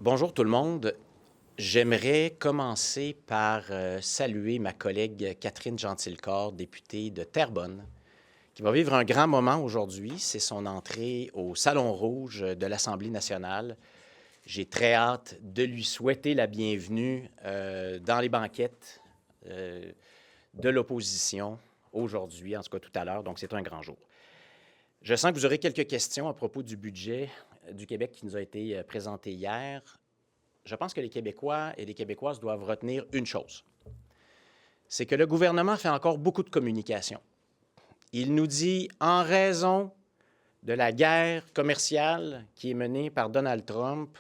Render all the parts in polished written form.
Bonjour tout le monde. J'aimerais commencer par saluer ma collègue Catherine Gentilcorps, députée de Terrebonne, qui va vivre un grand moment aujourd'hui. C'est son entrée au Salon Rouge de l'Assemblée nationale. J'ai très hâte de lui souhaiter la bienvenue dans les banquettes de l'opposition aujourd'hui, en tout cas tout à l'heure, donc c'est un grand jour. Je sens que vous aurez quelques questions à propos du budget du Québec qui nous a été présenté hier. Je pense que les Québécois et les Québécoises doivent retenir une chose. C'est que le gouvernement fait encore beaucoup de communication. Il nous dit, en raison de la guerre commerciale qui est menée par Donald Trump,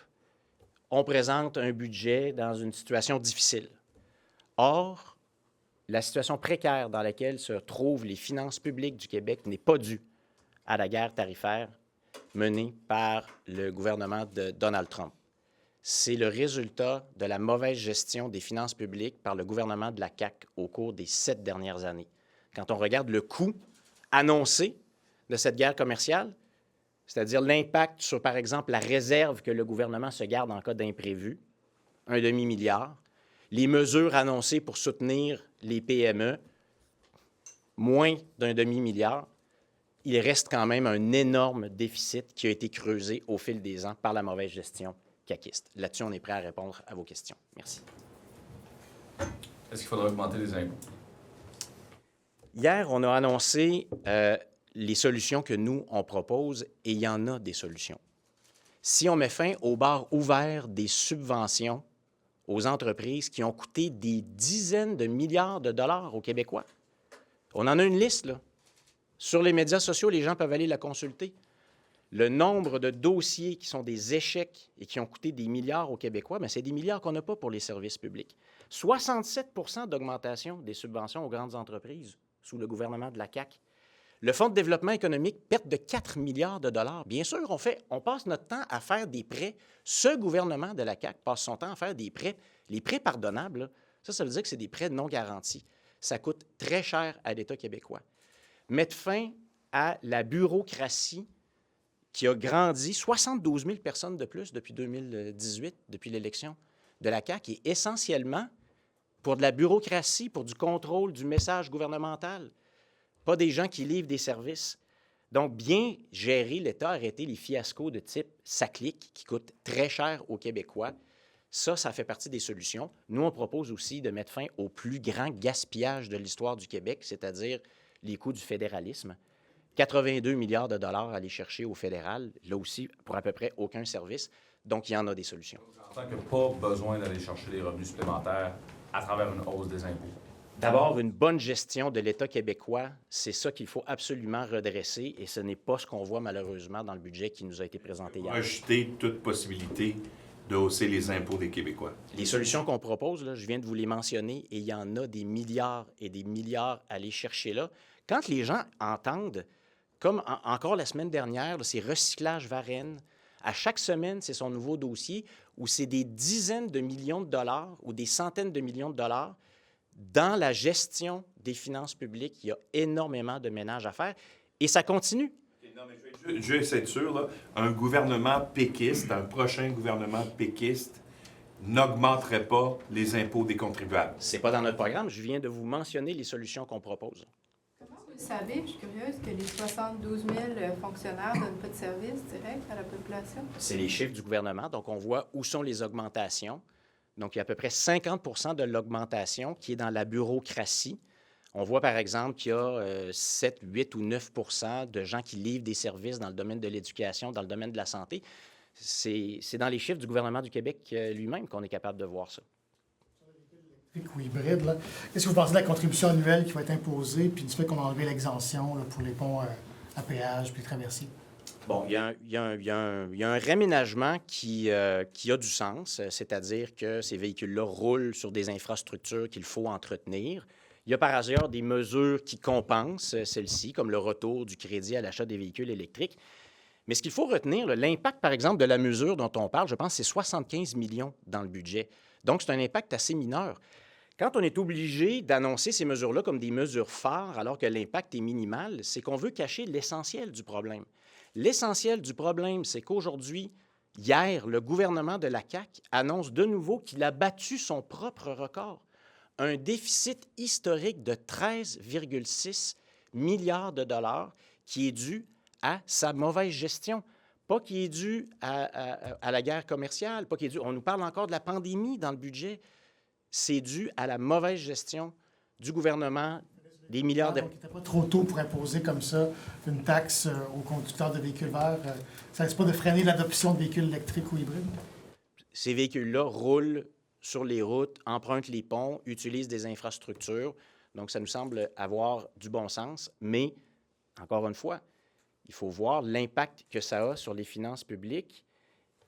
on présente un budget dans une situation difficile. Or, la situation précaire dans laquelle se trouvent les finances publiques du Québec n'est pas due à la guerre tarifaire menée par le gouvernement de Donald Trump. C'est le résultat de la mauvaise gestion des finances publiques par le gouvernement de la CAQ au cours des 7 dernières années. Quand on regarde le coût annoncé de cette guerre commerciale, c'est-à-dire l'impact sur, par exemple, la réserve que le gouvernement se garde en cas d'imprévu, 1 demi-milliard, les mesures annoncées pour soutenir les PME, moins d'1 demi-milliard, il reste quand même un énorme déficit qui a été creusé au fil des ans par la mauvaise gestion caquiste. Là-dessus, on est prêt à répondre à vos questions. Merci. Est-ce qu'il faudra augmenter les impôts? Hier, on a annoncé les solutions que nous, on propose, et il y en a des solutions. Si on met fin au bar ouvert des subventions aux entreprises qui ont coûté des dizaines de milliards de dollars aux Québécois, on en a une liste, là. Sur les médias sociaux, les gens peuvent aller la consulter. Le nombre de dossiers qui sont des échecs et qui ont coûté des milliards aux Québécois, bien, c'est des milliards qu'on n'a pas pour les services publics. 67 % d'augmentation des subventions aux grandes entreprises sous le gouvernement de la CAQ. Le Fonds de développement économique, perte de 4 milliards de dollars. Bien sûr, on passe notre temps à faire des prêts. Ce gouvernement de la CAQ passe son temps à faire des prêts. Les prêts pardonnables, là, ça veut dire que c'est des prêts non garantis. Ça coûte très cher à l'État québécois. Mettre fin à la bureaucratie qui a grandi, 72 000 personnes de plus depuis 2018, depuis l'élection de la CAQ, et essentiellement pour de la bureaucratie, pour du contrôle du message gouvernemental, pas des gens qui livrent des services. Donc, bien gérer l'État, arrêter les fiascos de type SACLIC qui coûtent très cher aux Québécois, ça fait partie des solutions. Nous, on propose aussi de mettre fin au plus grand gaspillage de l'histoire du Québec, c'est-à-dire les coûts du fédéralisme. 82 milliards de dollars à aller chercher au fédéral, là aussi, pour à peu près aucun service. Donc, il y en a des solutions. J'entends qu'il n'y a pas besoin d'aller chercher des revenus supplémentaires à travers une hausse des impôts. D'abord, une bonne gestion de l'État québécois, c'est ça qu'il faut absolument redresser, et ce n'est pas ce qu'on voit malheureusement dans le budget qui nous a été présenté hier. Rejeter toute possibilité de hausser les impôts des Québécois. Les solutions qu'on propose, là, je viens de vous les mentionner, et il y en a des milliards et des milliards à aller chercher là. Quand les gens entendent, comme encore la semaine dernière, là, c'est recyclage Varenne, à chaque semaine, c'est son nouveau dossier, où c'est des dizaines de millions de dollars ou des centaines de millions de dollars. Dans la gestion des finances publiques, il y a énormément de ménage à faire, et ça continue. Non, mais je vais être sûr, là, un gouvernement péquiste, un prochain gouvernement péquiste, n'augmenterait pas les impôts des contribuables. C'est pas dans notre programme. Je viens de vous mentionner les solutions qu'on propose. Comment vous le savez, je suis curieuse, que les 72 000 fonctionnaires ne donnent pas de service direct à la population? C'est les chiffres du gouvernement. Donc, on voit où sont les augmentations. Donc, il y a à peu près 50 % de l'augmentation qui est dans la bureaucratie. On voit, par exemple, qu'il y a 7, 8 ou 9 % de gens qui livrent des services dans le domaine de l'éducation, dans le domaine de la santé. C'est dans les chiffres du gouvernement du Québec lui-même qu'on est capable de voir ça. Ou hybride, là. Qu'est-ce que vous pensez de la contribution annuelle qui va être imposée, puis du fait qu'on a enlevé l'exemption là, pour les ponts à péage puis les traversiers? Bon, il y a un réaménagement qui a du sens, c'est-à-dire que ces véhicules-là roulent sur des infrastructures qu'il faut entretenir. Il y a par ailleurs des mesures qui compensent celles-ci, comme le retour du crédit à l'achat des véhicules électriques. Mais ce qu'il faut retenir, l'impact, par exemple, de la mesure dont on parle, je pense, c'est 75 millions dans le budget. Donc, c'est un impact assez mineur. Quand on est obligé d'annoncer ces mesures-là comme des mesures phares, alors que l'impact est minimal, c'est qu'on veut cacher l'essentiel du problème. L'essentiel du problème, c'est qu'aujourd'hui, Hier, le gouvernement de la CAQ annonce de nouveau qu'il a battu son propre record. Un déficit historique de 13,6 milliards de dollars qui est dû à sa mauvaise gestion. Pas qui est dû à la guerre commerciale, pas qui est dû... On nous parle encore de la pandémie dans le budget. C'est dû à la mauvaise gestion du gouvernement, des milliards de... Donc, il n'était pas trop tôt pour imposer comme ça une taxe aux conducteurs de véhicules verts. Ça ne risque pas de freiner l'adoption de véhicules électriques ou hybrides? Ces véhicules-là roulent sur les routes, empruntent les ponts, utilisent des infrastructures. Donc, ça nous semble avoir du bon sens. Mais, encore une fois, il faut voir l'impact que ça a sur les finances publiques,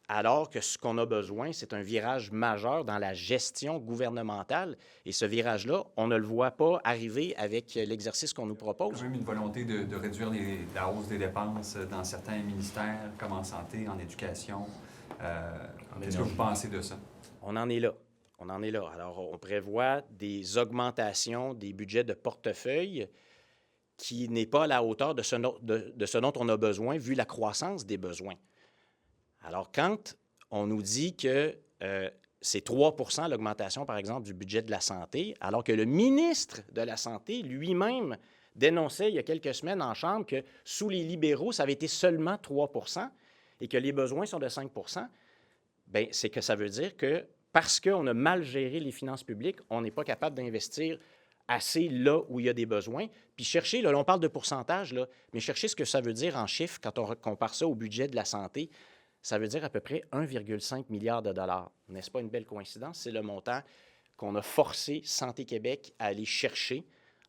alors que ce qu'on a besoin, c'est un virage majeur dans la gestion gouvernementale. Et ce virage-là, on ne le voit pas arriver avec l'exercice qu'on nous Il y a propose. quand même une volonté de réduire la hausse des dépenses dans certains ministères, comme en santé, en éducation. Qu'est-ce que vous pensez de ça? On en est là. On en est là. Alors, on prévoit des augmentations des budgets de portefeuille qui n'est pas à la hauteur de ce dont on a besoin, vu la croissance des besoins. Alors, quand on nous dit que c'est 3 % l'augmentation, par exemple, du budget de la santé, alors que le ministre de la Santé lui-même dénonçait il y a quelques semaines en Chambre que sous les libéraux, ça avait été seulement 3 % et que les besoins sont de 5 %, bien, c'est que ça veut dire que parce qu'on a mal géré les finances publiques, on n'est pas capable d'investir assez là où il y a des besoins. Puis chercher, là, on parle de pourcentage, là, mais chercher ce que ça veut dire en chiffres quand on compare ça au budget de la santé, ça veut dire à peu près 1,5 milliard de dollars. N'est-ce pas une belle coïncidence? C'est le montant qu'on a forcé Santé Québec à aller chercher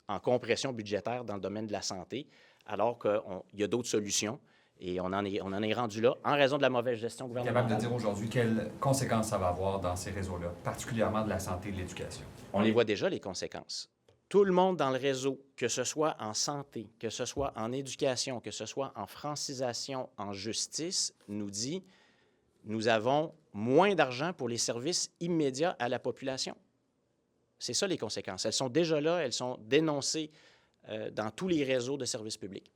en compression budgétaire dans le domaine de la santé, alors qu'il y a d'autres solutions. Et on en est rendu là en raison de la mauvaise gestion Capable gouvernementale. de dire aujourd'hui quelles conséquences ça va avoir dans ces réseaux-là, particulièrement de la santé et de l'éducation? On les voit déjà, les conséquences. Tout le monde dans le réseau, que ce soit en santé, que ce soit en éducation, que ce soit en francisation, en justice, nous dit nous avons moins d'argent pour les services immédiats à la population. C'est ça les conséquences. Elles sont déjà là, elles sont dénoncées dans tous les réseaux de services publics.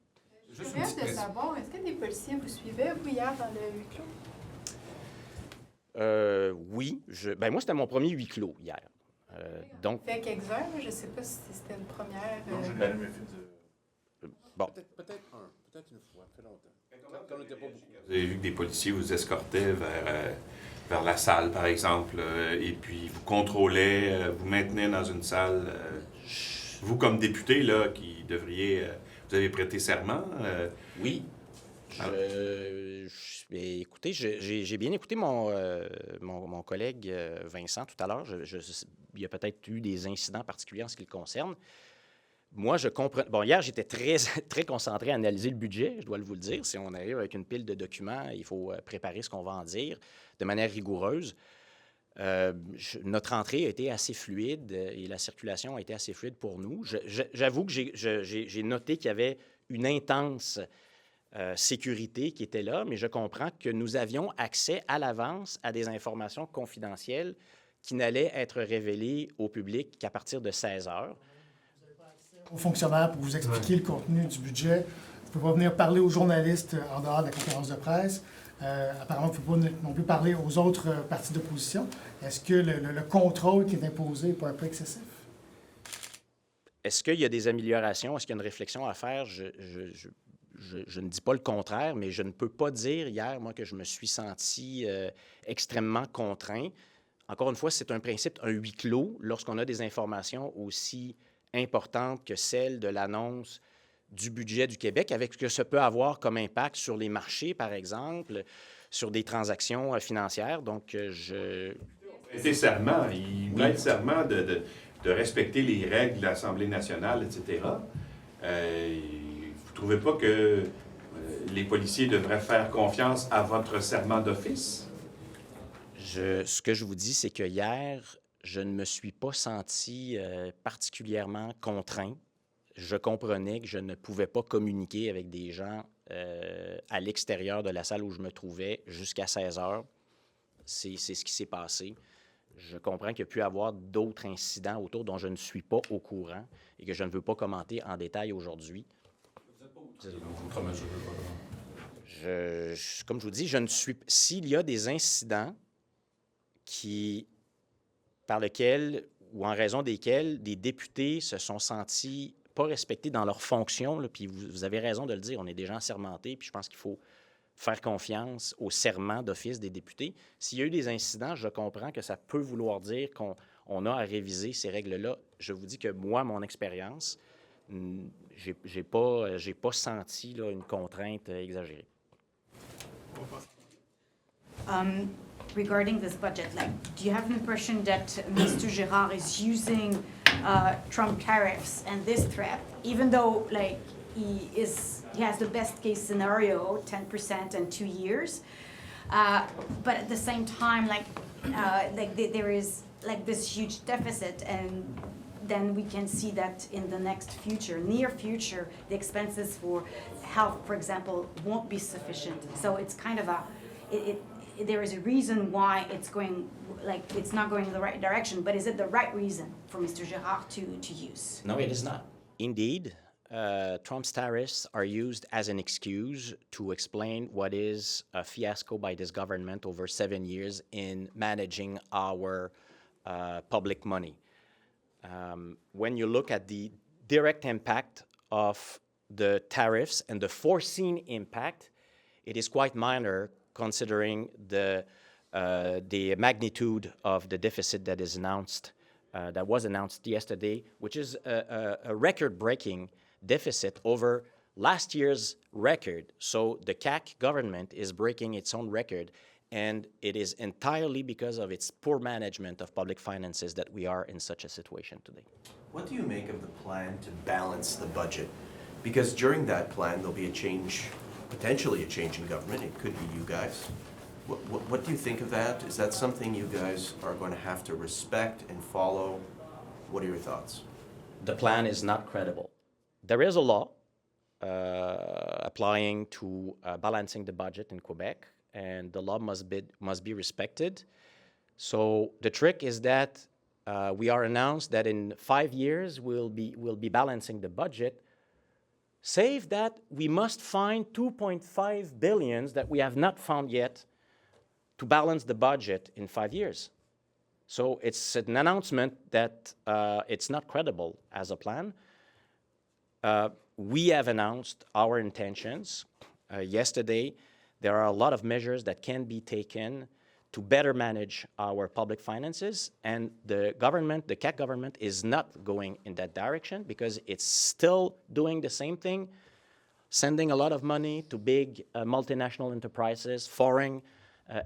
Je suis curieuse de savoir, est-ce que des policiers vous suivaient, vous, hier, dans le huis clos? Oui. Moi, c'était mon premier huis clos hier. Donc, Fait quelques-heures, je ne sais pas si c'était une première. Non, j'ai jamais fait de... bon. Peut-être une fois, ça fait longtemps. Quand on n'était pas beaucoup. Vous avez vu que des policiers vous escortaient vers la salle, par exemple, et puis vous contrôlaient, vous maintenaient dans une salle. Vous, comme député, là, qui devriez... vous avez prêté serment. Oui. Écoutez, j'ai bien écouté mon collègue Vincent tout à l'heure. Il y a peut-être eu des incidents particuliers en ce qui le concerne. Moi, je comprends. Bon, hier, j'étais très, très concentré à analyser le budget, je dois vous le dire. Si on arrive avec une pile de documents, il faut préparer ce qu'on va en dire de manière rigoureuse. Notre entrée a été assez fluide et la circulation a été assez fluide pour nous. J'avoue que j'ai noté qu'il y avait une intense sécurité qui était là, mais je comprends que nous avions accès à l'avance à des informations confidentielles qui n'allaient être révélées au public qu'à partir de 16 heures. Aux fonctionnaires pour vous expliquer le contenu du budget. Vous ne pouvez pas venir parler aux journalistes en dehors de la conférence de presse. Apparemment, vous ne pouvez pas non plus parler aux autres partis d'opposition. Est-ce que le contrôle qui est imposé n'est pas un peu excessif? Est-ce qu'il y a des améliorations? Est-ce qu'il y a une réflexion à faire? Je ne dis pas le contraire, mais je ne peux pas dire hier, moi, que je me suis senti extrêmement contraint. Encore une fois, c'est un principe, un huis clos, lorsqu'on a des informations aussi importantes que celles de l'annonce du budget du Québec, avec ce que ça peut avoir comme impact sur les marchés, par exemple, sur des transactions financières. Donc, Prêter serment. Il prête serment de respecter les règles de l'Assemblée nationale, etc. Vous ne trouvez pas que les policiers devraient faire confiance à votre serment d'office? Ce que je vous dis, c'est que hier, je ne me suis pas senti particulièrement contraint. Je comprenais que je ne pouvais pas communiquer avec des gens à l'extérieur de la salle où je me trouvais jusqu'à 16 heures. C'est ce qui s'est passé. Je comprends qu'il y a pu y avoir d'autres incidents autour dont je ne suis pas au courant et que je ne veux pas commenter en détail aujourd'hui. Outre mesure. Comme je vous dis, je ne suis... S'il y a des incidents par lesquels ou en raison desquels des députés se sont sentis pas respectés dans leurs fonctions, là, puis vous avez raison de le dire, on est des gens assermentés, puis je pense qu'il faut faire confiance au serment d'office des députés. S'il y a eu des incidents, je comprends que ça peut vouloir dire qu'on a à réviser ces règles-là. Je vous dis que moi, mon expérience, j'ai pas senti là, une contrainte exagérée. Regarding this budget, like, do you have an impression that Mr. Girard is using Trump tariffs and this threat, even though like he has the best case scenario, 10% in 2 years, but at the same time, there is like this huge deficit, and then we can see that in the near future, the expenses for health, for example, won't be sufficient. So it's kind of there is a reason why it's not going in the right direction, but is it the right reason for Mr. Girard to use? No, it is not. Indeed, Trump's tariffs are used as an excuse to explain what is a fiasco by this government over 7 years in managing our public money. When you look at the direct impact of the tariffs and the foreseen impact, it is quite minor considering the magnitude of the deficit that was announced yesterday, which is a record-breaking deficit over last year's record. So the CAQ government is breaking its own record, and it is entirely because of its poor management of public finances that we are in such a situation today. What do you make of the plan to balance the budget? Because during that plan, there'll be a change, potentially a change in government. It could be you guys. What do you think of that? Is that something you guys are going to have to respect and follow? What are your thoughts? The plan is not credible. There is a law applying to balancing the budget in Quebec, and the law must be respected. So the trick is that we are announced that in 5 years we'll be balancing the budget, save that we must find 2.5 billion that we have not found yet to balance the budget in 5 years. So it's an announcement that it's not credible as a plan. We have announced our intentions. Yesterday, there are a lot of measures that can be taken to better manage our public finances, and the CAQ government is not going in that direction because it's still doing the same thing, sending a lot of money to big multinational enterprises, foreign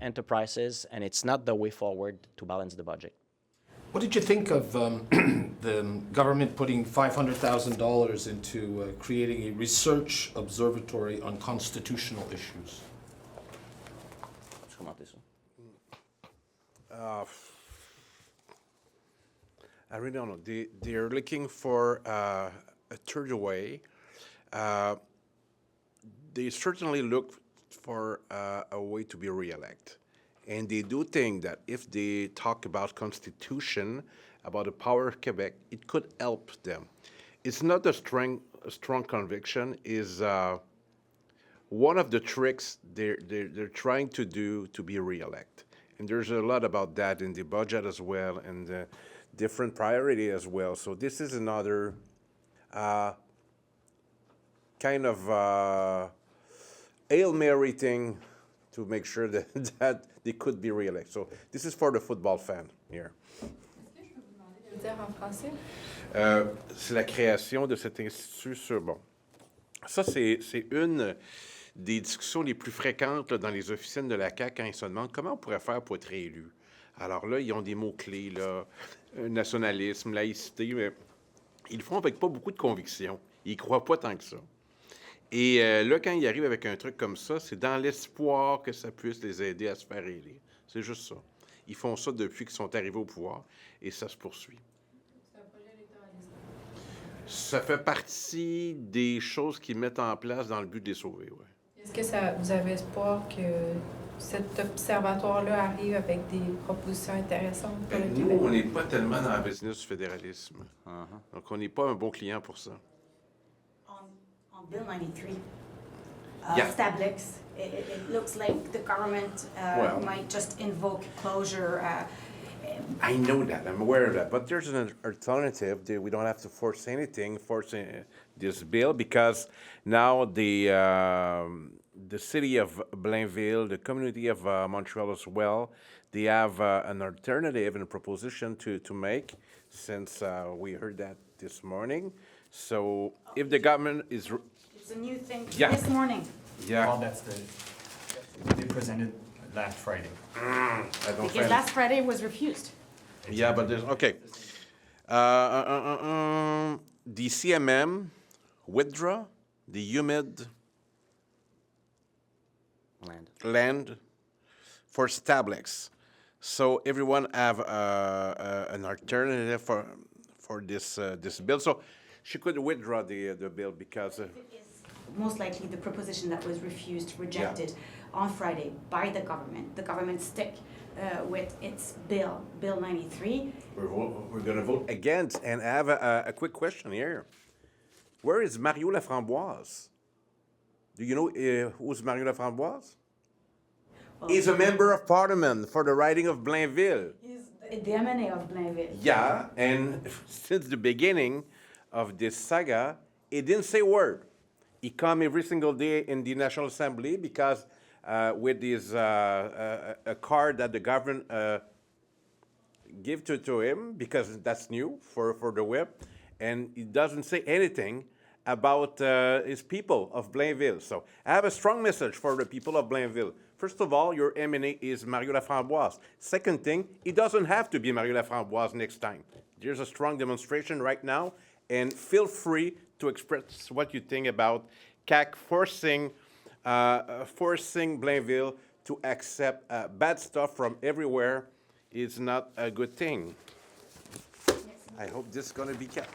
enterprises, and it's not the way forward to balance the budget. What did you think of the government putting $500,000 into creating a research observatory on constitutional issues? I really don't know. They're looking for a third way. They certainly look for a way to be re-elected. And they do think that if they talk about Constitution, about the power of Quebec, it could help them. It's not a strong conviction. Is one of the tricks they're trying to do to be re-elected. And there's a lot about that in the budget as well, and the different priority as well. So this is another kind of Hail Mary thing to make sure that they could be re-elected. So this is for the football fan here. Est-ce que je peux vous demander de le dire en français? C'est la création de cet institut sur... Bon, ça, c'est une des discussions les plus fréquentes là, dans les officines de la CAQ quand ils se demandent comment on pourrait faire pour être réélu. Alors là, ils ont des mots-clés, là, nationalisme, laïcité, mais ils le font avec pas beaucoup de conviction. Ils y croient pas tant que ça. Et là, quand ils arrivent avec un truc comme ça, c'est dans l'espoir que ça puisse les aider à se faire élire. C'est juste ça. Ils font ça depuis qu'ils sont arrivés au pouvoir et ça se poursuit. C'est un projet électoraliste. Ça fait partie des choses qu'ils mettent en place dans le but de les sauver, oui. Est-ce que vous avez espoir que cet observatoire-là arrive avec des propositions intéressantes pour le Nous, Québec? on n'est pas tellement dans la business du fédéralisme. Donc, on n'est pas un bon client pour ça. On Bill 93, Yeah. Stablix it looks like the government Well. might just invoke closure. I know that, I'm aware of that, but there's an alternative. We don't have to force anything, this bill, because now the city of Blainville, the community of Montreal as well, they have an alternative and a proposition to make, since we heard that this morning. So if the government is, It's a new thing Yeah. this morning. Well, they presented last Friday. I don't Because find. last Friday was refused. Yeah, but there's, okay. The CMM withdraw the humid land for Stablex. So everyone have an alternative for this bill. So she could withdraw the bill because Most likely the proposition that was refused, rejected on Friday by the government. The government stick with its bill, Bill 93. we're going to vote against. And I have a quick question here. Where is Mario Laframboise? Do you know who's Mario Laframboise? Well, He's a member of parliament for the riding of Blainville. He's the MNA of Blainville. Yeah, and since the beginning of this saga, he didn't say a word. He come every single day in the National Assembly because with his a card that the government give to him, because that's new for the whip, and he doesn't say anything about his people of Blainville. So I have a strong message for the people of Blainville. First of all, your MNA is Mario Laframboise. Second thing, it doesn't have to be Mario Laframboise next time. There's a strong demonstration right now, and feel free to express what you think about CAQ forcing Blainville to accept bad stuff from everywhere is not a good thing. I hope this is going to be kept.